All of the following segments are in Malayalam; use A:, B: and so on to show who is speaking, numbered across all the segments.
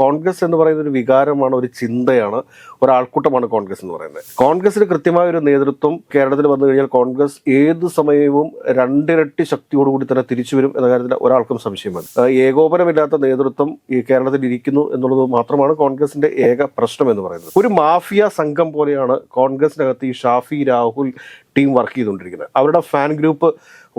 A: കോൺഗ്രസ് എന്ന് പറയുന്ന ഒരു വികാരമാണ്, ഒരു ചിന്തയാണ്, ഒരാൾക്കൂട്ടമാണ് കോൺഗ്രസ് എന്ന് പറയുന്നത്. കോൺഗ്രസിന് കൃത്യമായ ഒരു നേതൃത്വം കേരളത്തിൽ വന്നു കഴിഞ്ഞാൽ കോൺഗ്രസ് ഏത് സമയവും രണ്ടിരട്ടി ശക്തിയോടുകൂടി തന്നെ തിരിച്ചു വരും എന്ന കാര്യത്തിൽ ഒരാൾക്കും സംശയമാണ്. ഏകോപനമില്ലാത്ത നേതൃത്വം ഈ കേരളത്തിൽ ഇരിക്കുന്നു എന്നുള്ളത് മാത്രമാണ് കോൺഗ്രസിന്റെ ഏക പ്രശ്നം എന്ന് പറയുന്നത്. ഒരു മാഫിയ സംഘം പോലെയാണ് കോൺഗ്രസിനകത്ത് ഈ ഷാഫി രാഹുൽ ടീം വർക്ക് ചെയ്തുകൊണ്ടിരിക്കുന്നത്. അവരുടെ ഫാൻ ഗ്രൂപ്പ്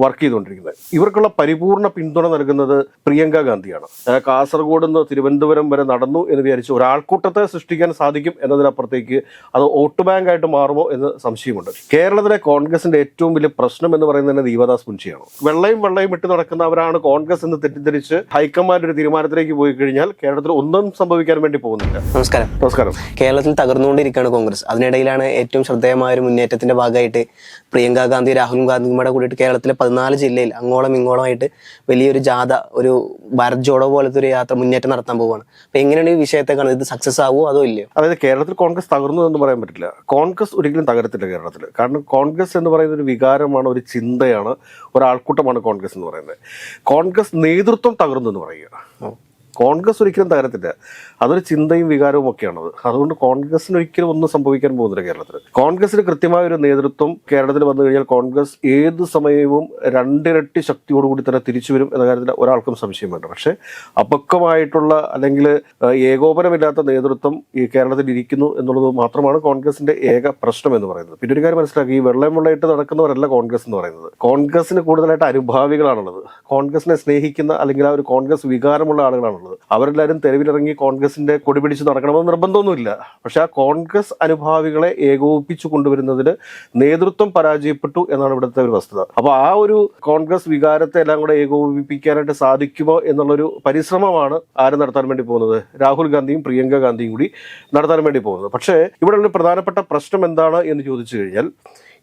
A: വർക്ക് ചെയ്തുകൊണ്ടിരിക്കുന്നത്. ഇവർക്കുള്ള പരിപൂർണ പിന്തുണ നൽകുന്നത് പ്രിയങ്ക ഗാന്ധിയാണ്. കാസർഗോഡ് നിന്ന് തിരുവനന്തപുരം വരെ നടന്നു എന്ന് വിചാരിച്ച് ഒരാൾക്കൂട്ടത്തെ സൃഷ്ടിക്കാൻ സാധിക്കും എന്നതിനപ്പുറത്തേക്ക് അത് വോട്ട് ബാങ്ക് ആയിട്ട് മാറുമോ എന്ന് സംശയമുണ്ട്. കേരളത്തിലെ കോൺഗ്രസിന്റെ ഏറ്റവും വലിയ പ്രശ്നം എന്ന് പറയുന്നത് തന്നെ ദീപദാസ് മുൻഷിയാണ്. വെള്ളയും ഇട്ട് നടക്കുന്നവരാണ് കോൺഗ്രസ് എന്ന് തെറ്റിദ്ധരിച്ച് ഹൈക്കമാൻഡ് ഒരു തീരുമാനത്തിലേക്ക് പോയി കഴിഞ്ഞാൽ കേരളത്തിൽ ഒന്നും സംഭവിക്കാൻ വേണ്ടി പോകുന്നില്ല. നമസ്കാരം.
B: കേരളത്തിൽ തകർന്നുകൊണ്ടിരിക്കുകയാണ് കോൺഗ്രസ്. അതിനിടയിലാണ് ഏറ്റവും ശ്രദ്ധേയമായ ഒരു മുന്നേറ്റത്തിന്റെ ഭാഗമായിട്ട് പ്രിയങ്ക ഗാന്ധി രാഹുൽ ഗാന്ധിയും കൂടെ കൂടിയിട്ട് കേരളത്തിലെ 14 ജില്ലയിൽ അങ്ങോളം ഇങ്ങോളമായിട്ട് വലിയൊരു ജാഥ, ഒരു ഭാരത് ജോഡോ പോലത്തെ ഒരു യാത്ര മുന്നേറ്റം നടത്താൻ പോവുകയാണ്. അപ്പൊ എങ്ങനെയാണ് ഈ വിഷയത്തെ കാണുന്നത്? ഇത് സക്സസ് ആവുമോ അതോ ഇല്ലയോ?
A: അതായത് കേരളത്തിൽ കോൺഗ്രസ് തകർന്നു എന്ന് പറയാൻ പറ്റില്ല. കോൺഗ്രസ് ഒരിക്കലും തകരത്തില്ല കേരളത്തിൽ. കാരണം കോൺഗ്രസ് എന്ന് പറയുന്ന ഒരു വികാരമാണ്, ഒരു ചിന്തയാണ്, ഒരാൾക്കൂട്ടമാണ് കോൺഗ്രസ് എന്ന് പറയുന്നത്. കോൺഗ്രസ് നേതൃത്വം തകർന്നു എന്ന് പറയുക. കോൺഗ്രസ് ഒരിക്കലും തകരത്തില്ല. അതൊരു ചിന്തയും വികാരവും ഒക്കെയാണത്. അതുകൊണ്ട് കോൺഗ്രസിന് ഒരിക്കലും ഒന്നും സംഭവിക്കാൻ പോകുന്നില്ല കേരളത്തിൽ. കോൺഗ്രസിന് കൃത്യമായ ഒരു നേതൃത്വം കേരളത്തിൽ വന്നു കഴിഞ്ഞാൽ കോൺഗ്രസ് ഏത് സമയവും രണ്ടിരട്ടി ശക്തിയോടുകൂടി തന്നെ തിരിച്ചു വരും എന്ന കാര്യത്തിൽ ഒരാൾക്കും സംശയം വേണ്ട. പക്ഷേ അപക്വമായിട്ടുള്ള അല്ലെങ്കിൽ ഏകോപനമില്ലാത്ത നേതൃത്വം ഈ കേരളത്തിൽ ഇരിക്കുന്നു എന്നുള്ളത് മാത്രമാണ് കോൺഗ്രസിന്റെ ഏക പ്രശ്നം എന്ന് പറയുന്നത്. പിന്നെ ഒരു കാര്യം മനസ്സിലാക്കി, ഈ വെള്ളയിട്ട് നടക്കുന്നവരല്ല കോൺഗ്രസ് എന്ന് പറയുന്നത്. കോൺഗ്രസിന് കൂടുതലായിട്ട് അനുഭാവികളാണുള്ളത്. കോൺഗ്രസിനെ സ്നേഹിക്കുന്ന അല്ലെങ്കിൽ ആ ഒരു കോൺഗ്രസ് വികാരമുള്ള ആളുകളാണുള്ളത്. അവരെല്ലാവരും തെരുവിലിറങ്ങി കോൺഗ്രസിന്റെ കൊടി പിടിച്ച് നടക്കണമെന്ന് നിർബന്ധമൊന്നുമില്ല. പക്ഷെ ആ കോൺഗ്രസ് അനുഭാവികളെ ഏകോപിപ്പിച്ചു കൊണ്ടുവരുന്നതിൽ നേതൃത്വം പരാജയപ്പെട്ടു എന്നാണ് ഇവിടുത്തെ ഒരു വസ്തുത. അപ്പൊ ആ ഒരു കോൺഗ്രസ് വികാരത്തെ എല്ലാം കൂടെ ഏകോപിപ്പിക്കാനായിട്ട് സാധിക്കുമോ എന്നുള്ളൊരു പരിശ്രമമാണ് ആര് നടത്താൻ വേണ്ടി പോകുന്നത്? രാഹുൽ ഗാന്ധിയും പ്രിയങ്ക ഗാന്ധിയും കൂടി നടത്താൻ വേണ്ടി പോകുന്നത്. പക്ഷേ ഇവിടെ ഒരു പ്രധാനപ്പെട്ട പ്രശ്നം എന്താണ് എന്ന് ചോദിച്ചു കഴിഞ്ഞാൽ,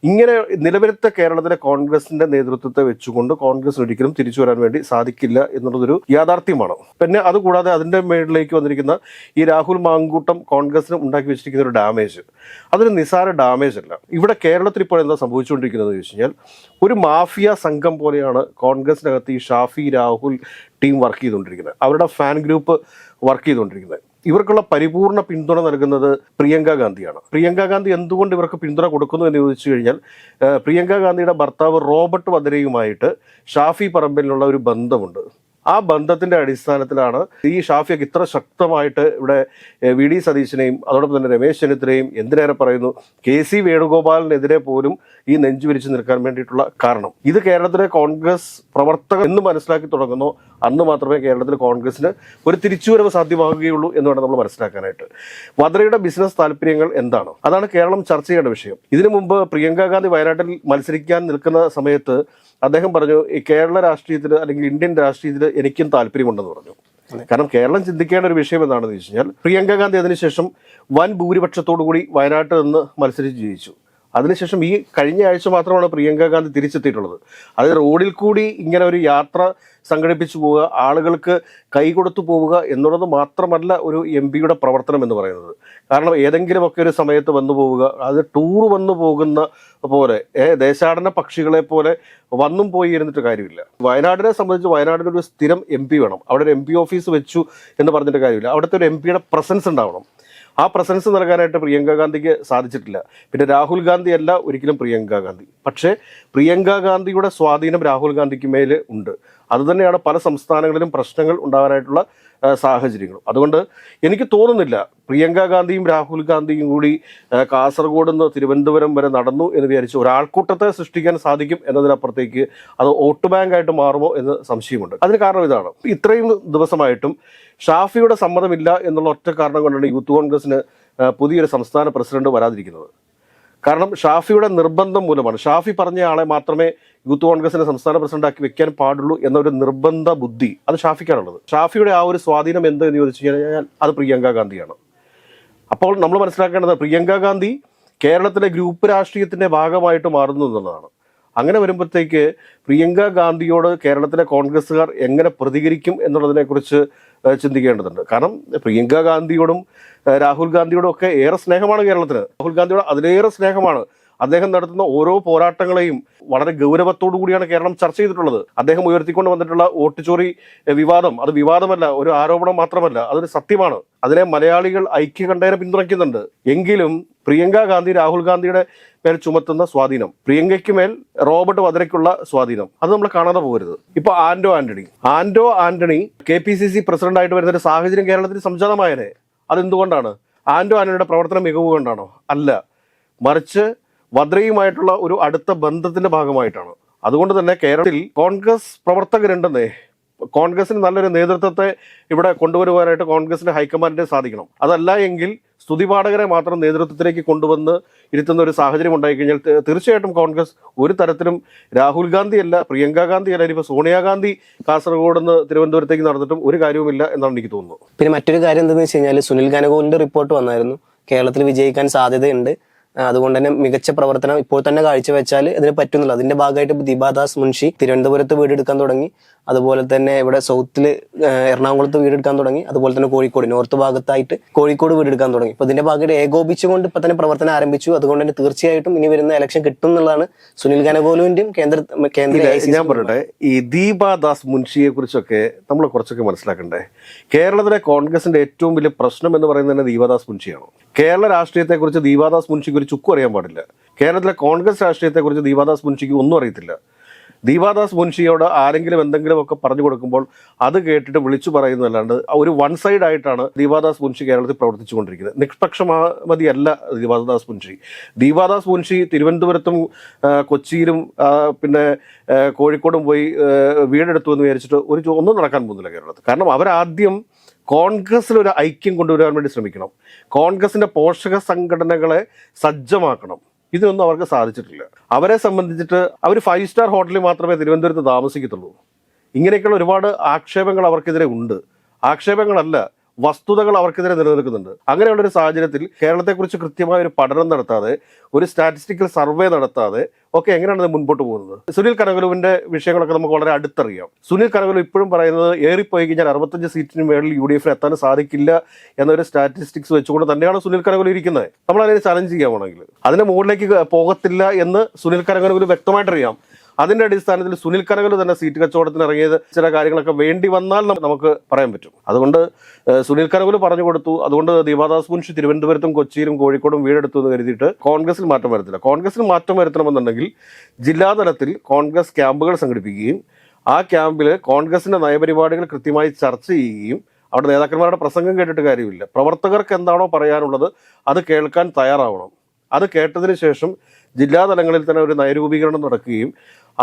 A: ഇങ്ങനെ നിലവിലത്തെ കേരളത്തിലെ കോൺഗ്രസിന്റെ നേതൃത്വത്തെ വെച്ചുകൊണ്ട് കോൺഗ്രസിന് ഒരിക്കലും തിരിച്ചു വരാൻ വേണ്ടി സാധിക്കില്ല എന്നുള്ളതൊരു യാഥാർത്ഥ്യമാണ്. പിന്നെ അതുകൂടാതെ അതിന്റെ മേളിലേക്ക് വന്നിരിക്കുന്ന ഈ രാഹുൽ മാങ്കൂട്ടം കോൺഗ്രസിന് ഉണ്ടാക്കി വെച്ചിരിക്കുന്ന ഒരു ഡാമേജ്, അതൊരു നിസാര ഡാമേജ് അല്ല. ഇവിടെ കേരളത്തിൽ ഇപ്പോൾ എന്താ സംഭവിച്ചുകൊണ്ടിരിക്കുന്നത് എന്ന് വെച്ച് കഴിഞ്ഞാൽ, ഒരു മാഫിയ സംഘം പോലെയാണ് കോൺഗ്രസിനകത്ത് ഈ ഷാഫി രാഹുൽ ടീം വർക്ക് ചെയ്തുകൊണ്ടിരിക്കുന്നത്. അവരുടെ ഫാൻ ഗ്രൂപ്പ് വർക്ക് ചെയ്തുകൊണ്ടിരിക്കുന്നത്. ഇവർക്കുള്ള പരിപൂർണ പിന്തുണ നൽകുന്നത് പ്രിയങ്ക ഗാന്ധിയാണ്. പ്രിയങ്ക ഗാന്ധി എന്തുകൊണ്ട് ഇവർക്ക് പിന്തുണ കൊടുക്കുന്നു എന്ന് ചോദിച്ചു കഴിഞ്ഞാൽ, പ്രിയങ്ക ഗാന്ധിയുടെ ഭർത്താവ് റോബർട്ട് വദ്രയുമായിട്ട് ഷാഫി പറമ്പിലുള്ള ഒരു ബന്ധമുണ്ട്. ആ ബന്ധത്തിന്റെ അടിസ്ഥാനത്തിലാണ് ഈ ഷാഫിയൊക്കെ ഇത്ര ശക്തമായിട്ട് ഇവിടെ വി.ഡി. സതീശനെയും അതോടൊപ്പം തന്നെ രമേശ് ചെന്നിത്തലയും എന്തിനേറെ പറയുന്നു കെ.സി. വേണുഗോപാലിനെതിരെ പോലും ഈ നെഞ്ചു വിരിച്ചു നിൽക്കാൻ വേണ്ടിയിട്ടുള്ള കാരണം. ഇത് കേരളത്തിലെ കോൺഗ്രസ് പ്രവർത്തകർ എന്ന് മനസ്സിലാക്കി തുടങ്ങുന്നു അന്ന് മാത്രമേ കേരളത്തിലെ കോൺഗ്രസിന് ഒരു തിരിച്ചുവരവ് സാധ്യമാകുകയുള്ളൂ എന്ന് വേണം നമ്മൾ മനസ്സിലാക്കാനായിട്ട്. വദ്രയുടെ ബിസിനസ് താല്പര്യങ്ങൾ എന്താണ്? അതാണ് കേരളം ചർച്ച ചെയ്യേണ്ട വിഷയം. ഇതിനു മുമ്പ് പ്രിയങ്ക ഗാന്ധി വയനാട്ടിൽ മത്സരിക്കാൻ നിൽക്കുന്ന സമയത്ത് അദ്ദേഹം പറഞ്ഞു, ഈ കേരള രാഷ്ട്രീയത്തിൽ അല്ലെങ്കിൽ ഇന്ത്യൻ രാഷ്ട്രീയത്തിൽ എനിക്കും താല്പര്യമുണ്ടെന്ന് പറഞ്ഞു. കാരണം കേരളം ചിന്തിക്കേണ്ട ഒരു വിഷയം എന്താണെന്ന് വെച്ച് കഴിഞ്ഞാൽ, പ്രിയങ്ക ഗാന്ധി അതിനുശേഷം വൻ ഭൂരിപക്ഷത്തോടു കൂടി വയനാട്ടിൽ നിന്ന് മത്സരിച്ച് ജയിച്ചു. അതിനുശേഷം ഈ കഴിഞ്ഞ ആഴ്ച മാത്രമാണ് പ്രിയങ്ക ഗാന്ധി തിരിച്ചെത്തിയിട്ടുള്ളത്. അത് റോഡിൽ കൂടി ഇങ്ങനെ ഒരു യാത്ര സംഘടിപ്പിച്ചു പോവുക, ആളുകൾക്ക് കൈ കൊടുത്തു പോവുക എന്നുള്ളത് മാത്രമല്ല ഒരു എം.പിയുടെ പ്രവർത്തനം എന്ന് പറയുന്നത്. കാരണം ഏതെങ്കിലുമൊക്കെ ഒരു സമയത്ത് വന്നു പോവുക, അത് ടൂർ വന്നു പോകുന്ന പോലെ ദേശാടന പക്ഷികളെ പോലെ വന്നും പോയി ഇരുന്നിട്ട് കാര്യമില്ല. വയനാടിനെ സംബന്ധിച്ച് വയനാടിനൊരു സ്ഥിരം എം.പി വേണം. അവിടെ ഒരു എം.പി ഓഫീസ് വെച്ചു എന്ന് പറഞ്ഞിട്ട് കാര്യമില്ല. അവിടുത്തെ ഒരു എം.പിയുടെ പ്രസൻസ് ഉണ്ടാവണം. ആ പ്രസൻസ് നൽകാനായിട്ട് പ്രിയങ്ക ഗാന്ധിക്ക് സാധിച്ചിട്ടില്ല. പിന്നെ രാഹുൽ ഗാന്ധി അല്ല ഒരിക്കലും പ്രിയങ്ക ഗാന്ധി. പക്ഷേ പ്രിയങ്ക ഗാന്ധിയുടെ സ്വാധീനം രാഹുൽ ഗാന്ധിക്ക് മേൽ ഉണ്ട്. അതുതന്നെയാണ് പല സംസ്ഥാനങ്ങളിലും പ്രശ്നങ്ങൾ ഉണ്ടാകാനായിട്ടുള്ള സാഹചര്യങ്ങളും. അതുകൊണ്ട് എനിക്ക് തോന്നുന്നില്ല പ്രിയങ്ക ഗാന്ധിയും രാഹുൽ ഗാന്ധിയും കൂടി കാസർഗോഡ് നിന്ന് തിരുവനന്തപുരം വരെ നടന്നു എന്ന് വിചാരിച്ച് ഒരാൾക്കൂട്ടത്തെ സൃഷ്ടിക്കാൻ സാധിക്കും എന്നതിനപ്പുറത്തേക്ക് അത് വോട്ട് ബാങ്ക് ആയിട്ട് മാറുമോ എന്ന് സംശയമുണ്ട്. അതിന് കാരണം ഇതാണ്, ഇത്രയും ദിവസമായിട്ടും ഷാഫിയുടെ സമ്മതമില്ല എന്നുള്ള ഒറ്റ കാരണം കൊണ്ടാണ് യൂത്ത് കോൺഗ്രസിന് പുതിയൊരു സംസ്ഥാന പ്രസിഡന്റ് വരാതിരിക്കുന്നത്. കാരണം ഷാഫിയുടെ നിർബന്ധം മൂലമാണ്. ഷാഫി പറഞ്ഞ ആളെ മാത്രമേ യൂത്ത് കോൺഗ്രസിനെ സംസ്ഥാന പ്രസിഡന്റാക്കി വെക്കാൻ പാടുള്ളൂ എന്നൊരു നിർബന്ധ ബുദ്ധി അത് ഷാഫിക്കാണുള്ളത്. ഷാഫിയുടെ ആ ഒരു സ്വാധീനം എന്ത് എന്ന് ചോദിച്ചു കഴിഞ്ഞാൽ അത് പ്രിയങ്ക ഗാന്ധിയാണ്. അപ്പോൾ നമ്മൾ മനസ്സിലാക്കേണ്ടത് പ്രിയങ്ക ഗാന്ധി കേരളത്തിലെ ഗ്രൂപ്പ് രാഷ്ട്രീയത്തിന്റെ ഭാഗമായിട്ട് മാറുന്നു എന്നുള്ളതാണ്. അങ്ങനെ വരുമ്പോഴത്തേക്ക് പ്രിയങ്ക ഗാന്ധിയോട് കേരളത്തിലെ കോൺഗ്രസ്സുകാർ എങ്ങനെ പ്രതികരിക്കും എന്നുള്ളതിനെക്കുറിച്ച് ചിന്തിക്കേണ്ടതുണ്ട്. കാരണം പ്രിയങ്ക ഗാന്ധിയോടും രാഹുൽ ഗാന്ധിയോടും ഒക്കെ ഏറെ സ്നേഹമാണ് കേരളത്തിന്. രാഹുൽ ഗാന്ധിയോട് അതിലേറെ സ്നേഹമാണ് അദ്ദേഹം നടത്തുന്ന ഓരോ പോരാട്ടങ്ങളെയും വളരെ ഗൗരവത്തോടു കൂടിയാണ് കേരളം ചർച്ച ചെയ്തിട്ടുള്ളത്. അദ്ദേഹം ഉയർത്തിക്കൊണ്ട് വന്നിട്ടുള്ള വോട്ട് ചോറി വിവാദം, അത് വിവാദമല്ല, ഒരു ആരോപണം മാത്രമല്ല, അതൊരു സത്യമാണ്. അതിനെ മലയാളികൾ ഐക്യകണ്ഠേന പിന്തുണയ്ക്കുന്നുണ്ട്. എങ്കിലും പ്രിയങ്ക ഗാന്ധി രാഹുൽ ഗാന്ധിയുടെ മേൽ ചുമത്തുന്ന സ്വാധീനം, പ്രിയങ്കയ്ക്ക് മേൽ റോബർട്ട് വദ്രയ്ക്കുള്ള സ്വാധീനം, അത് നമ്മൾ കാണാതെ പോകരുത്. ഇപ്പൊ ആന്റോ ആന്റണി KPCC പ്രസിഡന്റായിട്ട് വരുന്ന ഒരു സാഹചര്യം കേരളത്തിൽ സംജാതമായനെ. അതെന്തുകൊണ്ടാണ്? ആന്റോ ആന്റണിയുടെ പ്രവർത്തന മികവ് കൊണ്ടാണോ? അല്ല, മറിച്ച് വദ്രയുമായിട്ടുള്ള ഒരു അടുത്ത ബന്ധത്തിന്റെ ഭാഗമായിട്ടാണ്. അതുകൊണ്ട് തന്നെ കേരളത്തിൽ കോൺഗ്രസ് പ്രവർത്തകരുണ്ടെന്നേ, കോൺഗ്രസിന് നല്ലൊരു നേതൃത്വത്തെ ഇവിടെ കൊണ്ടുവരുവാനായിട്ട് കോൺഗ്രസിന്റെ ഹൈക്കമാൻഡിന് സാധിക്കണം. അതല്ല എങ്കിൽ സ്തുതിപാഠകരെ മാത്രം നേതൃത്വത്തിലേക്ക് കൊണ്ടുവന്ന് ഇരുത്തുന്ന ഒരു സാഹചര്യം ഉണ്ടായിക്കഴിഞ്ഞാൽ തീർച്ചയായിട്ടും കോൺഗ്രസ് ഒരു തരത്തിലും രാഹുൽ ഗാന്ധി അല്ല, പ്രിയങ്ക ഗാന്ധി അല്ല, ഇനിയിപ്പോൾ സോണിയാഗാന്ധി കാസർഗോഡ് നിന്ന് തിരുവനന്തപുരത്തേക്ക് നടന്നിട്ടും ഒരു കാര്യവുമില്ല എന്നാണ് എനിക്ക് തോന്നുന്നത്.
B: പിന്നെ മറ്റൊരു കാര്യം എന്താണെന്ന് വെച്ച് കഴിഞ്ഞാൽ സുനിൽ ഗനഗോലിന്റെ റിപ്പോർട്ട് വന്നായിരുന്നു, കേരളത്തിൽ വിജയിക്കാൻ സാധ്യതയുണ്ട്, അതുകൊണ്ട് തന്നെ മികച്ച പ്രവർത്തനം ഇപ്പോൾ തന്നെ കാഴ്ചവെച്ചാൽ ഇതിന് പറ്റുന്നില്ല. അതിന്റെ ഭാഗമായിട്ട് ദീപാദാസ് മുൻഷി തിരുവനന്തപുരത്ത് വീടെടുക്കാൻ തുടങ്ങി, അതുപോലെ തന്നെ ഇവിടെ സൗത്തിൽ എറണാകുളത്ത് വീടെടുക്കാൻ തുടങ്ങി, അതുപോലെ തന്നെ കോഴിക്കോട് നോർത്ത് ഭാഗത്തായിട്ട് കോഴിക്കോട് വീടെടുക്കാൻ തുടങ്ങി. അപ്പൊ ഇതിന്റെ ഭാഗമായിട്ട് ഏകോപിച്ചുകൊണ്ട് ഇപ്പൊ തന്നെ പ്രവർത്തനം ആരംഭിച്ചു. അതുകൊണ്ട് തന്നെ തീർച്ചയായിട്ടും ഇനി വരുന്ന ഇലക്ഷൻ കിട്ടും എന്നുള്ളതാണ് സുനിൽ ഗനഗോലുവിന്റെയും കേന്ദ്ര
A: ഞാൻ പറയട്ടെ, ഈ ദീപാദാസ് മുൻഷിയെ കുറിച്ചൊക്കെ നമ്മൾ കുറച്ചൊക്കെ മനസ്സിലാക്കണ്ടേ. കേരളത്തിലെ കോൺഗ്രസിന്റെ ഏറ്റവും വലിയ പ്രശ്നം എന്ന് പറയുന്നത് തന്നെ ദീപാദാസ് മുൻഷിയാണ്. കേരള രാഷ്ട്രീയത്തെക്കുറിച്ച് ദീപാദാസ് മുൻഷിക്ക് ഒരു ചുക്കും അറിയാൻ പാടില്ല. കേരളത്തിലെ കോൺഗ്രസ് രാഷ്ട്രീയത്തെക്കുറിച്ച് ദീപാദാസ് മുൻഷിക്ക് ഒന്നും അറിയത്തില്ല. ദീപാദാസ് മുൻഷിയോട് ആരെങ്കിലും എന്തെങ്കിലുമൊക്കെ പറഞ്ഞു കൊടുക്കുമ്പോൾ അത് കേട്ടിട്ട് വിളിച്ചു പറയുന്നതല്ലാണ്ട് ഒരു വൺ സൈഡ് ആയിട്ടാണ് ദീപാദാസ് മുൻഷി കേരളത്തിൽ പ്രവർത്തിച്ചുകൊണ്ടിരിക്കുന്നത്. നിഷ്പക്ഷമതിയല്ല ദീപാദാസ് മുൻഷി. ദീപാദാസ് മുൻഷി തിരുവനന്തപുരത്തും കൊച്ചിയിലും പിന്നെ കോഴിക്കോടും പോയി വീടെടുത്തു എന്ന് വിചാരിച്ചിട്ട് ഒന്നും നടക്കാൻ പോകുന്നില്ല കേരളത്തിൽ. കാരണം അവരാദ്യം കോൺഗ്രസിൽ ഒരു ഐക്യം കൊണ്ടുവരാൻ വേണ്ടി ശ്രമിക്കണം. കോൺഗ്രസിന്റെ പോഷക സംഘടനകളെ സജ്ജമാക്കണം. ഇതിനൊന്നും അവർക്ക് സാധിച്ചിട്ടില്ല. അവരെ സംബന്ധിച്ചിട്ട് അവർ 5 സ്റ്റാർ ഹോട്ടലിൽ മാത്രമേ തിരുവനന്തപുരത്ത് താമസിക്കത്തുള്ളൂ. ഇങ്ങനെയൊക്കെയുള്ള ഒരുപാട് ആക്ഷേപങ്ങൾ അവർക്കെതിരെ ഉണ്ട്. ആക്ഷേപങ്ങളല്ല, വസ്തുതകൾ അവർക്കെതിരെ നിലനിൽക്കുന്നുണ്ട്. അങ്ങനെയുള്ള ഒരു സാഹചര്യത്തിൽ കേരളത്തെക്കുറിച്ച് കൃത്യമായ ഒരു പഠനം നടത്താതെ, ഒരു സ്റ്റാറ്റിസ്റ്റിക്കൽ സർവേ നടത്താതെ ഒക്കെ എങ്ങനെയാണ് ഇത് മുൻപോട്ട് പോകുന്നത്? സുനിൽ കനകലുവിന്റെ വിഷയങ്ങളൊക്കെ നമുക്ക് വളരെ അടുത്തറിയാം. സുനിൽ കനകലു ഇപ്പോഴും പറയുന്നത് ഏറിപ്പോയി കഴിഞ്ഞാൽ 65 സീറ്റിന് മേളിൽ UDF എത്താൻ സാധിക്കില്ല എന്നൊരു സ്റ്റാറ്റിസ്റ്റിക്സ് വെച്ചുകൊണ്ട് തന്നെയാണ് സുനിൽ കനകലു ഇരിക്കുന്നത്. നമ്മൾ അതിനെ ചലഞ്ച് ചെയ്യാമെങ്കിൽ അതിന് മുകളിലേക്ക് പോകത്തില്ല എന്ന് സുനിൽ കനകലു വ്യക്തമായിട്ടറിയാം. അതിന്റെ അടിസ്ഥാനത്തിൽ സുനിൽ കനകലു തന്നെ സീറ്റ് കച്ചവടത്തിന് ഇറങ്ങിയത് ചില കാര്യങ്ങളൊക്കെ വേണ്ടി വന്നാൽ നമുക്ക് പറയാൻ പറ്റും. അതുകൊണ്ട് സുനിൽ കനകലു പറഞ്ഞു കൊടുത്തു. അതുകൊണ്ട് ദീപാദാസ് മുൻഷി തിരുവനന്തപുരത്തും കൊച്ചിയിലും കോഴിക്കോടും വീടെടുത്തു എന്ന് കരുതിയിട്ട് കോൺഗ്രസിൽ മാറ്റം വരുത്തില്ല. കോൺഗ്രസിൽ മാറ്റം വരുത്തണമെന്നുണ്ടെങ്കിൽ ജില്ലാതലത്തിൽ കോൺഗ്രസ് ക്യാമ്പുകൾ സംഘടിപ്പിക്കുകയും ആ ക്യാമ്പിൽ കോൺഗ്രസിന്റെ നയപരിപാടികൾ കൃത്യമായി ചർച്ച ചെയ്യുകയും അവിടെ നേതാക്കന്മാരുടെ പ്രസംഗം കേട്ടിട്ട് കാര്യമില്ല. പ്രവർത്തകർക്ക് എന്താണോ പറയാനുള്ളത് അത് കേൾക്കാൻ തയ്യാറാവണം. അത് കേട്ടതിന് ശേഷം ജില്ലാതലങ്ങളിൽ തന്നെ ഒരു നയരൂപീകരണം നടക്കുകയും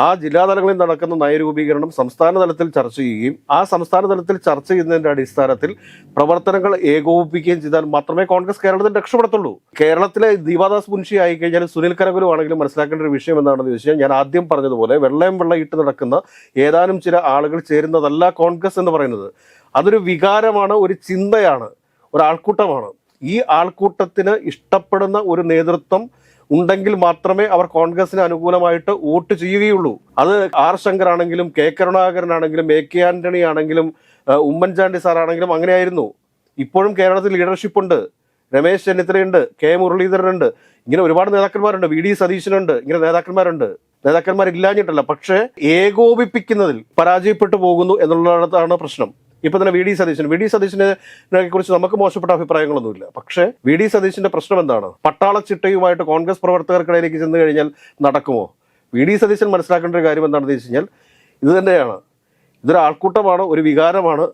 A: ആ ജില്ലാതലങ്ങളിൽ നടക്കുന്ന നയരൂപീകരണം സംസ്ഥാന തലത്തിൽ ചർച്ച ചെയ്യുകയും ആ സംസ്ഥാന തലത്തിൽ ചർച്ച ചെയ്യുന്നതിന്റെ അടിസ്ഥാനത്തിൽ പ്രവർത്തനങ്ങൾ ഏകോപിപ്പിക്കുകയും ചെയ്താൽ മാത്രമേ കോൺഗ്രസ് കേരളത്തിൽ രക്ഷപ്പെടത്തുള്ളൂ. കേരളത്തിലെ ദീപാദാസ് മുൻഷി ആയി കഴിഞ്ഞാൽ സുനിൽ കനകലു ആണെങ്കിലും മനസ്സിലാക്കേണ്ട ഒരു വിഷയം എന്താണെന്ന് ചോദിച്ചാൽ, ഞാൻ ആദ്യം പറഞ്ഞതുപോലെ വെള്ളയിട്ട് നടക്കുന്ന ഏതാനും ചില ആളുകൾ ചേരുന്നതല്ല കോൺഗ്രസ് എന്ന് പറയുന്നത്. അതൊരു വികാരമാണ്, ഒരു ചിന്തയാണ്, ഒരു ആൾക്കൂട്ടമാണ്. ഈ ആൾക്കൂട്ടത്തിന് ഇഷ്ടപ്പെടുന്ന ഒരു നേതൃത്വം ഉണ്ടെങ്കിൽ മാത്രമേ അവർ കോൺഗ്രസിന് അനുകൂലമായിട്ട് വോട്ട് ചെയ്യുകയുള്ളൂ. അത് ആർ ശങ്കർ ആണെങ്കിലും കെ കരുണാകരനാണെങ്കിലും AK ആന്റണി ആണെങ്കിലും ഉമ്മൻചാണ്ടി സാറാണെങ്കിലും അങ്ങനെയായിരുന്നു. ഇപ്പോഴും കേരളത്തിൽ ലീഡർഷിപ്പ് ഉണ്ട്. രമേശ് ചെന്നിത്തലയുണ്ട്, കെ മുരളീധരനുണ്ട്, ഇങ്ങനെ ഒരുപാട് നേതാക്കന്മാരുണ്ട്, VD സതീശനുണ്ട്, ഇങ്ങനെ നേതാക്കന്മാരുണ്ട്. നേതാക്കന്മാരില്ലാഞ്ഞിട്ടല്ല, പക്ഷേ ഏകോപിപ്പിക്കുന്നതിൽ പരാജയപ്പെട്ടു പോകുന്നു എന്നുള്ളതാണ് പ്രശ്നം. ഇപ്പൊ തന്നെ VD സതീശനെ കുറിച്ച് നമുക്ക് മോശപ്പെട്ട അഭിപ്രായങ്ങളൊന്നുമില്ല. പക്ഷേ VD സതീശന്റെ പ്രശ്നം എന്താണ്? പട്ടാളച്ചിട്ടയുമായിട്ട് കോൺഗ്രസ് പ്രവർത്തകർക്കിടയിലേക്ക് ചെന്ന് കഴിഞ്ഞാൽ നടക്കുമോ? VD സതീശൻ മനസ്സിലാക്കേണ്ട ഒരു കാര്യം എന്താണെന്ന് വെച്ച് കഴിഞ്ഞാൽ ഇത് തന്നെയാണ്. ഇതൊരു ആൾക്കൂട്ടമാണ്, ഒരു വികാരമാണ്.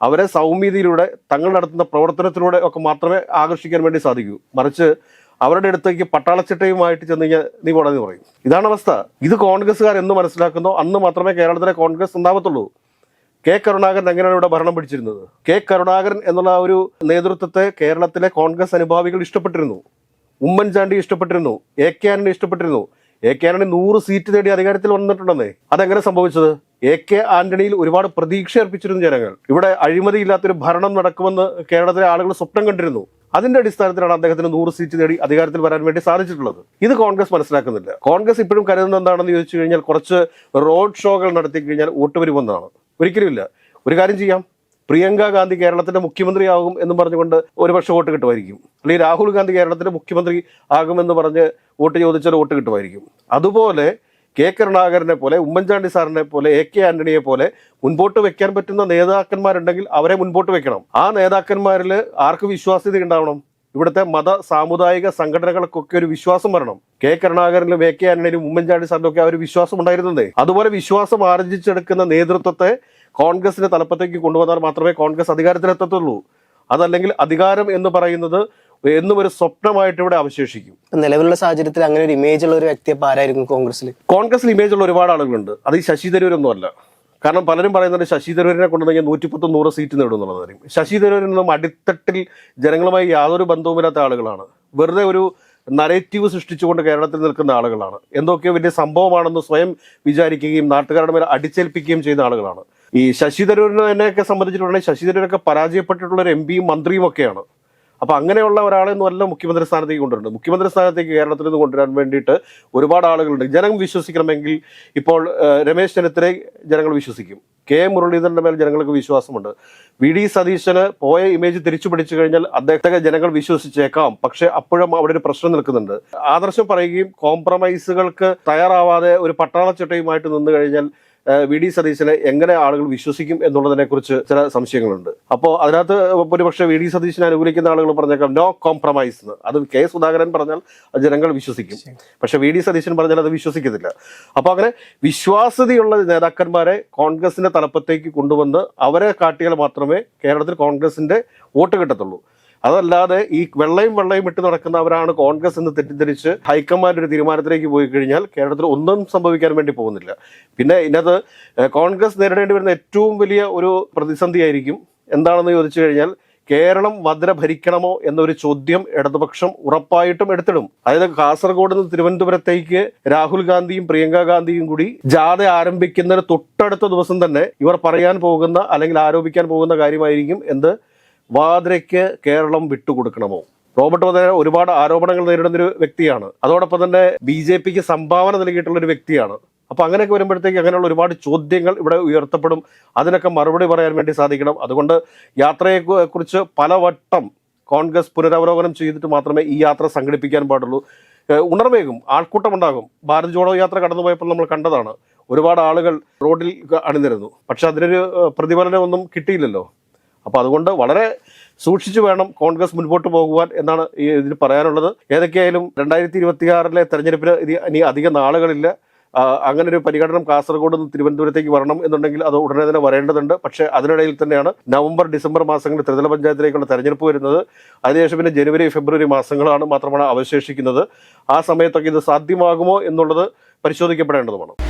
A: അവരെ സൗമ്യതയിലൂടെ തങ്ങൾ നടത്തുന്ന പ്രവർത്തനത്തിലൂടെ ഒക്കെ മാത്രമേ ആകർഷിക്കാൻ വേണ്ടി സാധിക്കൂ. മറിച്ച് അവരുടെ അടുത്തേക്ക് പട്ടാളച്ചിട്ടയുമായിട്ട് ചെന്ന് കഴിഞ്ഞാൽ നീ പോടാന്ന് പറയും. ഇതാണ് അവസ്ഥ. ഇത് കോൺഗ്രസ്സുകാർ എന്ന് മനസ്സിലാക്കുന്നോ അന്ന് മാത്രമേ കേരളത്തിലെ കോൺഗ്രസ് ഉണ്ടാവത്തുള്ളൂ. കെ കരുണാകരൻ എങ്ങനെയാണ് ഇവിടെ ഭരണം പിടിച്ചിരുന്നത്? കെ കരുണാകരൻ എന്നുള്ള ഒരു നേതൃത്വത്തെ കേരളത്തിലെ കോൺഗ്രസ് അനുഭാവികൾ ഇഷ്ടപ്പെട്ടിരുന്നു. ഉമ്മൻചാണ്ടി ഇഷ്ടപ്പെട്ടിരുന്നു. AK ആന്റണി ഇഷ്ടപ്പെട്ടിരുന്നു. AK ആന്റണി 100 സീറ്റ് നേടി അധികാരത്തിൽ വന്നിട്ടുണ്ടെന്നേ. അതെങ്ങനെ സംഭവിച്ചത്? AK ആന്റണിയിൽ ഒരുപാട് പ്രതീക്ഷ അർപ്പിച്ചിരുന്നു ജനങ്ങൾ. ഇവിടെ അഴിമതിയില്ലാത്തൊരു ഭരണം നടക്കുമെന്ന് കേരളത്തിലെ ആളുകൾ സ്വപ്നം കണ്ടിരുന്നു. അതിന്റെ അടിസ്ഥാനത്തിലാണ് അദ്ദേഹത്തിന് 100 സീറ്റ് നേടി അധികാരത്തിൽ വരാൻ വേണ്ടി സാധിച്ചിട്ടുള്ളത്. ഇത് കോൺഗ്രസ് മനസ്സിലാക്കുന്നില്ല. കോൺഗ്രസ് ഇപ്പോഴും കരുതുന്നത് എന്താണെന്ന് ചോദിച്ചു കഴിഞ്ഞാൽ കുറച്ച് റോഡ് ഷോകൾ നടത്തി കഴിഞ്ഞാൽ വോട്ട് വരുമെന്നാണ്. ഒരിക്കലുമില്ല. ഒരു കാര്യം ചെയ്യാം, പ്രിയങ്ക ഗാന്ധി കേരളത്തിന്റെ മുഖ്യമന്ത്രിയാകും എന്ന് പറഞ്ഞുകൊണ്ട് ഒരുപക്ഷെ വോട്ട് കിട്ടുമായിരിക്കും. അല്ലെങ്കിൽ രാഹുൽ ഗാന്ധി കേരളത്തിന്റെ മുഖ്യമന്ത്രി ആകുമെന്ന് പറഞ്ഞ് വോട്ട് ചോദിച്ചാൽ വോട്ട് കിട്ടുമായിരിക്കും. അതുപോലെ കെ കരുണാകരനെ പോലെ, ഉമ്മൻചാണ്ടി സാറിനെ പോലെ, AK ആന്റണിയെ പോലെ മുൻപോട്ട് വെക്കാൻ പറ്റുന്ന നേതാക്കന്മാരുണ്ടെങ്കിൽ അവരെ മുൻപോട്ട് വെക്കണം. ആ നേതാക്കന്മാരിൽ ആർക്ക് വിശ്വാസ്യത ഉണ്ടാവണം? ഇവിടുത്തെ മത സാമുദായിക സംഘടനകൾക്കൊക്കെ ഒരു വിശ്വാസം വരണം. കെ കരുണാകരനിലും AK ആന്റണിയിലും ഉമ്മൻചാണ്ടി സാറിനും ഒക്കെ ആ ഒരു വിശ്വാസം ഉണ്ടായിരുന്നതേ. അതുപോലെ വിശ്വാസം ആർജിച്ചെടുക്കുന്ന നേതൃത്വത്തെ കോൺഗ്രസിന്റെ തലപ്പത്തേക്ക് കൊണ്ടുവന്നാൽ മാത്രമേ കോൺഗ്രസ് അധികാരത്തിലെത്തത്തുള്ളൂ. അതല്ലെങ്കിൽ അധികാരം എന്ന് പറയുന്നത് എന്നും ഒരു സ്വപ്നമായിട്ട് ഇവിടെ അവശേഷിക്കും.
B: നിലവിലുള്ള സാഹചര്യത്തിൽ അങ്ങനെ ഒരു ഇമേജ് ഉള്ള ഒരു വ്യക്തി അപ്പോൾ ആരായിരിക്കും കോൺഗ്രസിൽ?
A: കോൺഗ്രസിൽ ഇമേജ് ഉള്ള ഒരുപാട് ആളുകളുണ്ട്. അത് ഈ ശശി തരൂരൊന്നും അല്ല. കാരണം പലരും പറയുന്നത് ശശി തരൂരിനെ കൊണ്ടുവന്നെങ്കിൽ 110-100 സീറ്റ് നേടും എന്നുള്ളത് കാര്യം. ശശി തരൂരിൽ നിന്നും അടിത്തട്ടിൽ ജനങ്ങളുമായി യാതൊരു ബന്ധവുമില്ലാത്ത ആളുകളാണ്. വെറുതെ ഒരു നരേറ്റീവ് സൃഷ്ടിച്ചുകൊണ്ട് കേരളത്തിൽ നിൽക്കുന്ന ആളുകളാണ്. എന്തൊക്കെയോ വലിയ സംഭവമാണെന്ന് സ്വയം വിചാരിക്കുകയും നാട്ടുകാരുടെ മേലെ അടിച്ചേൽപ്പിക്കുകയും ചെയ്യുന്ന ആളുകളാണ്. ഈ ശശി തരൂരിനെയൊക്കെ സംബന്ധിച്ചിട്ടുണ്ടെങ്കിൽ ശശി തരൂരൊക്കെ പരാജയപ്പെട്ടിട്ടുള്ള ഒരു MP യും മന്ത്രിയും ഒക്കെയാണ്. അപ്പൊ അങ്ങനെയുള്ള ഒരാളെന്നും അല്ല മുഖ്യമന്ത്രി സ്ഥാനത്തേക്ക് കൊണ്ടുവരുന്നത്. മുഖ്യമന്ത്രി സ്ഥാനത്തേക്ക് കേരളത്തിൽ നിന്ന് കൊണ്ടുവരാൻ വേണ്ടിയിട്ട് ഒരുപാട് ആളുകളുണ്ട്. ജനം വിശ്വസിക്കണമെങ്കിൽ ഇപ്പോൾ രമേശ് ചെന്നിത്തലയെ ജനങ്ങൾ വിശ്വസിക്കും. K മുരളീധരന്റെ മേൽ ജനങ്ങൾക്ക് വിശ്വാസമുണ്ട്. VD സതീശന് പോയ ഇമേജ് തിരിച്ചു പിടിച്ചു കഴിഞ്ഞാൽ അദ്ദേഹത്തെ ജനങ്ങൾ വിശ്വസിച്ചേക്കാം. പക്ഷെ അപ്പോഴും അവിടെ ഒരു പ്രശ്നം നിൽക്കുന്നുണ്ട്. ആദർശം പറയുകയും കോംപ്രമൈസുകൾക്ക് തയ്യാറാവാതെ ഒരു പട്ടാളച്ചട്ടയുമായിട്ട് നിന്ന് കഴിഞ്ഞാൽ VD സതീശനെ എങ്ങനെ ആളുകൾ വിശ്വസിക്കും എന്നുള്ളതിനെ കുറിച്ച് ചില സംശയങ്ങളുണ്ട്. അപ്പോൾ അതിനകത്ത് ഒരുപക്ഷെ VD സതീശനെ അനുകൂലിക്കുന്ന ആളുകൾ പറഞ്ഞേക്കാം നോ കോംപ്രമൈസ് എന്ന്. അത് K സുധാകരൻ പറഞ്ഞാൽ അത് ജനങ്ങൾ വിശ്വസിക്കും. പക്ഷെ VD സതീശൻ പറഞ്ഞാൽ അത് വിശ്വസിക്കത്തില്ല. അപ്പോൾ അങ്ങനെ വിശ്വാസ്യതയുള്ള നേതാക്കന്മാരെ കോൺഗ്രസിന്റെ തലപ്പത്തേക്ക് കൊണ്ടുവന്ന് അവരെ കാട്ടിയാൽ മാത്രമേ കേരളത്തിൽ കോൺഗ്രസിന്റെ വോട്ട് കിട്ടത്തുള്ളൂ. അതല്ലാതെ ഈ വെള്ളയും ഇട്ട് നടക്കുന്നവരാണ് കോൺഗ്രസ് എന്ന് തെറ്റിദ്ധരിച്ച് ഹൈക്കമാൻഡ് ഒരു തീരുമാനത്തിലേക്ക് പോയി കഴിഞ്ഞാൽ കേരളത്തിൽ ഒന്നും സംഭവിക്കാൻ വേണ്ടി പോകുന്നില്ല. പിന്നെ ഇതിനകത്ത് കോൺഗ്രസ് നേരിടേണ്ടി വരുന്ന ഏറ്റവും വലിയ ഒരു പ്രതിസന്ധിയായിരിക്കും എന്താണെന്ന് ചോദിച്ചു കഴിഞ്ഞാൽ കേരളം ഭദ്ര ഭരിക്കണമോ എന്നൊരു ചോദ്യം ഇടതുപക്ഷം ഉറപ്പായിട്ടും എടുത്തിടും. അതായത് കാസർഗോഡ് നിന്ന് തിരുവനന്തപുരത്തേക്ക് രാഹുൽ ഗാന്ധിയും പ്രിയങ്ക ഗാന്ധിയും കൂടി ജാഥ ആരംഭിക്കുന്നതിന് തൊട്ടടുത്ത ദിവസം തന്നെ ഇവർ പറയാൻ പോകുന്ന അല്ലെങ്കിൽ ആരോപിക്കാൻ പോകുന്ന കാര്യമായിരിക്കും എന്ത്, വാദ്രയ്ക്ക് കേരളം വിട്ടുകൊടുക്കണമോ? റോബർട്ട് വധേര ഒരുപാട് ആരോപണങ്ങൾ നേരിടുന്ന ഒരു വ്യക്തിയാണ്. അതോടൊപ്പം തന്നെ BJPക്ക് സംഭാവന നൽകിയിട്ടുള്ള ഒരു വ്യക്തിയാണ്. അപ്പൊ അങ്ങനെയൊക്കെ വരുമ്പോഴത്തേക്ക് അങ്ങനെയുള്ള ഒരുപാട് ചോദ്യങ്ങൾ ഇവിടെ ഉയർത്തപ്പെടും. അതിനൊക്കെ മറുപടി പറയാൻ വേണ്ടി സാധിക്കണം. അതുകൊണ്ട് യാത്രയെക്കുറിച്ച് പലവട്ടം കോൺഗ്രസ് പുനരവലോകനം ചെയ്തിട്ട് മാത്രമേ ഈ യാത്ര സംഘടിപ്പിക്കാൻ പാടുള്ളൂ. ഉണർവേകും, ആൾക്കൂട്ടമുണ്ടാകും. ഭാരത് ജോഡോ യാത്ര കടന്നുപോയപ്പോൾ നമ്മൾ കണ്ടതാണ്. ഒരുപാട് ആളുകൾ റോഡിൽ അണിനിരന്നു. പക്ഷെ അതിനൊരു പ്രതിഫലനം ഒന്നും കിട്ടിയില്ലല്ലോ. അപ്പോൾ അതുകൊണ്ട് വളരെ സൂക്ഷിച്ചു വേണം കോൺഗ്രസ് മുൻപോട്ട് പോകുവാൻ എന്നാണ് ഇതിന് പറയാനുള്ളത്. ഏതൊക്കെയായാലും 2026 തെരഞ്ഞെടുപ്പിന് ഇനി അധികം നാളുകളില്ല. അങ്ങനെ ഒരു പരിഗണനം കാസർഗോഡ് നിന്ന് തിരുവനന്തപുരത്തേക്ക് വരണം എന്നുണ്ടെങ്കിൽ അത് ഉടനെ തന്നെ വരേണ്ടതുണ്ട്. പക്ഷേ അതിനിടയിൽ തന്നെയാണ് നവംബർ-ഡിസംബർ മാസങ്ങളിൽ ത്രിതല പഞ്ചായത്തിലേക്കുള്ള തെരഞ്ഞെടുപ്പ് വരുന്നത്. അതിനുശേഷം പിന്നെ ജനുവരി-ഫെബ്രുവരി മാസങ്ങളാണ് മാത്രമാണ് അവശേഷിക്കുന്നത്. ആ സമയത്തൊക്കെ ഇത് സാധ്യമാകുമോ എന്നുള്ളത് പരിശോധിക്കപ്പെടേണ്ടതുമാണ്.